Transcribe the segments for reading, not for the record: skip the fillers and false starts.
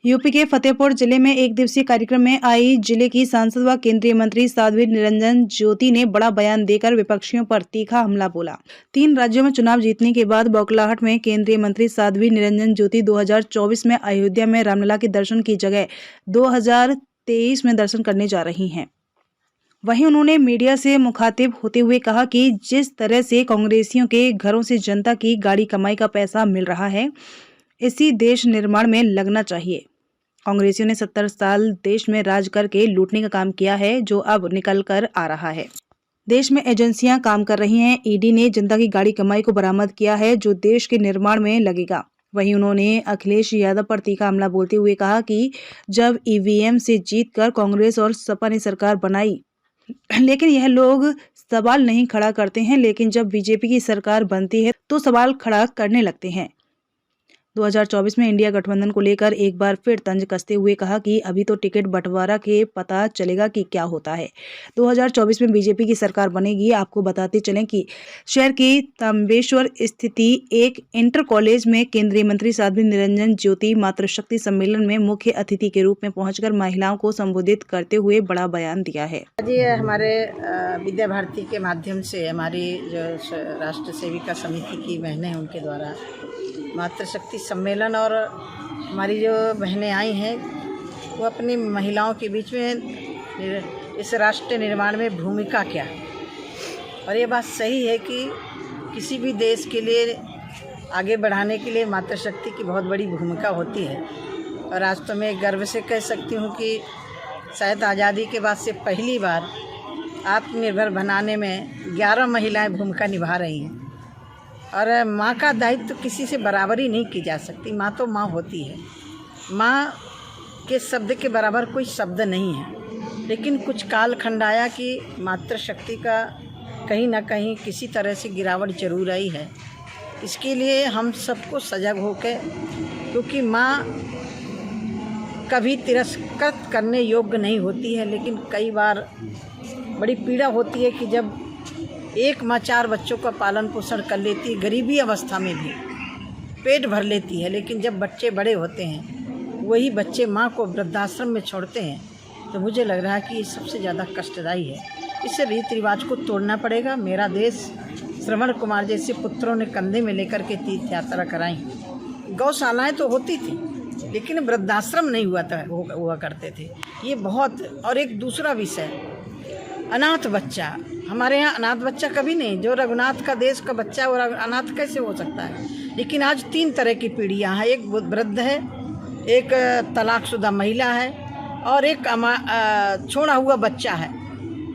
UP के फतेहपुर जिले में एक दिवसीय कार्यक्रम में आई जिले की सांसद व केंद्रीय मंत्री साध्वी निरंजन ज्योति ने बड़ा बयान देकर विपक्षियों पर तीखा हमला बोला। 3 राज्यों में चुनाव जीतने के बाद बौखलाहट में केंद्रीय मंत्री साध्वी निरंजन ज्योति 2024 में अयोध्या में रामलला के दर्शन की जगह 2023 में दर्शन करने जा रही हैं। वहीं उन्होंने मीडिया से मुखातिब होते हुए कहा कि जिस तरह से कांग्रेसियों के घरों से जनता की गाड़ी कमाई का पैसा मिल रहा है, इसी देश निर्माण में लगना चाहिए। कांग्रेसियों ने 70 साल देश में राज करके लूटने का काम किया है, जो अब निकल कर आ रहा है। देश में एजेंसियां काम कर रही हैं। ईडी ने जनता की गाड़ी कमाई को बरामद किया है, जो देश के निर्माण में लगेगा। वहीं उन्होंने अखिलेश यादव पर तीखा हमला बोलते हुए कहा कि जब ईवीएम से जीतकर कांग्रेस और सपा ने सरकार बनाई, लेकिन यह लोग सवाल नहीं खड़ा करते हैं, लेकिन जब बीजेपी की सरकार बनती है तो सवाल खड़ा करने लगते हैं। 2024 में इंडिया गठबंधन को लेकर एक बार फिर तंज कसते हुए कहा कि अभी तो टिकट बंटवारा के पता चलेगा कि क्या होता है। 2024 में बीजेपी की सरकार बनेगी। आपको बताते चलें कि शहर के तांबेश्वर स्थित एक इंटर कॉलेज में केंद्रीय मंत्री साध्वी निरंजन ज्योति मातृशक्ति सम्मेलन में मुख्य अतिथि के रूप में पहुंचकर महिलाओं को संबोधित करते हुए बड़ा बयान दिया है। आज ये हमारे विद्या भारती के माध्यम से हमारी जो राष्ट्र सेविका समिति की बहनें हैं, उनके द्वारा मातृशक्ति सम्मेलन और हमारी जो बहनें आई हैं वो अपनी महिलाओं के बीच में इस राष्ट्र निर्माण में भूमिका क्या है। और ये बात सही है कि किसी भी देश के लिए आगे बढ़ाने के लिए मातृशक्ति की बहुत बड़ी भूमिका होती है। और आज तो मैं गर्व से कह सकती हूँ कि शायद आज़ादी के बाद से पहली बार आत्मनिर्भर बनाने में 11 महिलाएं भूमिका निभा रही हैं। और माँ का दायित्व तो किसी से बराबरी नहीं की जा सकती। माँ तो माँ होती है। माँ के शब्द के बराबर कोई शब्द नहीं है। लेकिन कुछ काल खंड आया कि मातृशक्ति का कहीं ना कहीं किसी तरह से गिरावट जरूर आई है। इसके लिए हम सबको सजग होकर, क्योंकि माँ कभी तिरस्कृत करने योग्य नहीं होती है, लेकिन कई बार बड़ी पीड़ा होती है कि जब एक माँ 4 बच्चों का पालन पोषण कर लेती है, गरीबी अवस्था में भी पेट भर लेती है, लेकिन जब बच्चे बड़े होते हैं वही बच्चे माँ को वृद्धाश्रम में छोड़ते हैं, तो मुझे लग रहा है कि ये सबसे ज़्यादा कष्टदायी है। इस रीति रिवाज को तोड़ना पड़ेगा। मेरा देश श्रवण कुमार जैसे पुत्रों ने कंधे में लेकर के तीर्थ यात्रा कराई। गौशालाएँ तो होती थी, लेकिन वृद्धाश्रम नहीं हुआ करते थे। ये बहुत। और एक दूसरा विषय, अनाथ बच्चा। हमारे यहाँ अनाथ बच्चा कभी नहीं। जो रघुनाथ का देश का बच्चा और अनाथ कैसे हो सकता है। लेकिन आज 3 तरह की पीढ़ियाँ हैं। एक वृद्ध है, एक तलाकशुदा महिला है, और एक छोड़ा हुआ बच्चा है।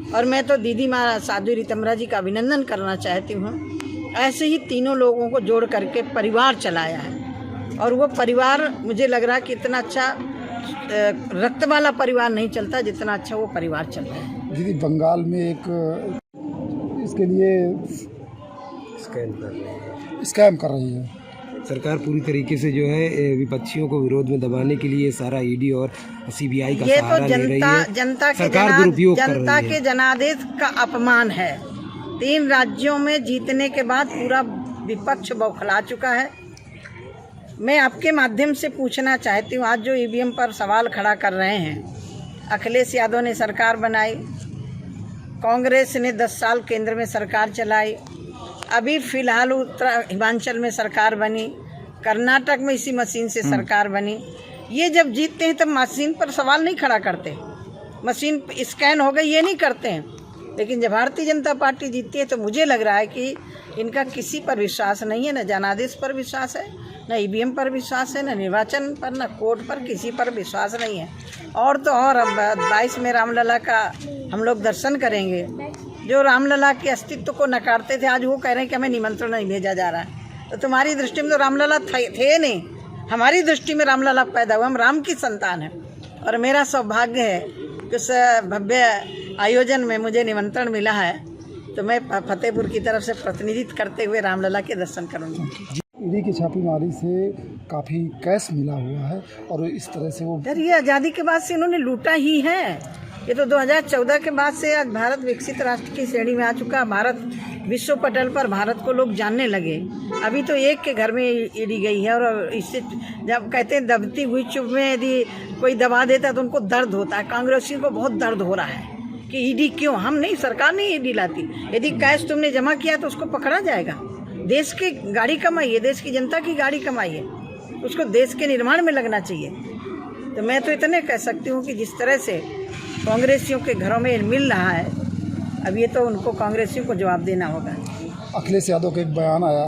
और मैं तो दीदी माँ साध्वी रितमरा जी का अभिनंदन करना चाहती हूँ। ऐसे ही तीनों लोगों को जोड़ करके परिवार चलाया है। और वो परिवार मुझे लग रहा है कि इतना अच्छा रक्त वाला परिवार नहीं चलता जितना अच्छा वो परिवार चल रहा है। दीदी, बंगाल में एक इसके लिए स्कैम कर रही है सरकार पूरी तरीके से, जो है विपक्षियों को विरोध में दबाने के लिए सारा ईडी और सीबीआई का सहारा ले रही है। जनता के जनादेश का अपमान है। 3 राज्यों में जीतने के बाद पूरा विपक्ष बौखला चुका है। मैं आपके माध्यम से पूछना चाहती हूँ, आज जो ईवीएम पर सवाल खड़ा कर रहे हैं, अखिलेश यादव ने सरकार बनाई, कांग्रेस ने 10 साल केंद्र में सरकार चलाई, अभी फ़िलहाल हिमाचल में सरकार बनी, कर्नाटक में इसी मशीन से सरकार बनी। ये जब जीतते हैं तब मशीन पर सवाल नहीं खड़ा करते, मशीन स्कैन हो गई ये नहीं करते हैं। लेकिन जब भारतीय जनता पार्टी जीतती है तो मुझे लग रहा है कि इनका किसी पर विश्वास नहीं है। न जनादेश पर विश्वास है, न ईवीएम पर विश्वास है, न निर्वाचन पर, न कोर्ट पर, किसी पर विश्वास नहीं है। और तो और अब 22 में रामलला का हम लोग दर्शन करेंगे। जो रामलला के अस्तित्व को नकारते थे, आज वो कह रहे हैं कि हमें निमंत्रण नहीं भेजा जा रहा है। तो तुम्हारी दृष्टि में तो रामलला थे नहीं, हमारी दृष्टि में रामलला पैदा हुआ। हम राम की संतान हैं। और मेरा सौभाग्य है कि उस भव्य आयोजन में मुझे निमंत्रण मिला है, तो मैं फतेहपुर की तरफ से प्रतिनिधित्व करते हुए रामलला के दर्शन करूँगी। ईडी की छापेमारी से काफ़ी कैश मिला हुआ है, और इस तरह से वो ये आज़ादी के बाद से इन्होंने लूटा ही है। ये तो 2014 के बाद से आज भारत विकसित राष्ट्र की श्रेणी में आ चुका। भारत विश्व पटल पर भारत को लोग जानने लगे। अभी तो एक के घर में ईडी गई है और इससे जब कहते हैं दबती हुई चुप में यदि कोई दबा देता है तो उनको दर्द होता है। कांग्रेसियों को बहुत दर्द हो रहा है कि ईडी क्यों, हम नहीं, सरकार नहीं ईडी लाती। यदि कैश तुमने जमा किया तो उसको पकड़ा जाएगा। देश की गाड़ी कमाई है, देश की जनता की गाड़ी कमाई है, उसको देश के निर्माण में लगना चाहिए। तो मैं तो इतने कह सकती हूँ कि जिस तरह से कांग्रेसियों के घरों में मिल रहा है, अब ये तो उनको कांग्रेसियों को जवाब देना होगा। अखिलेश यादव का एक बयान आया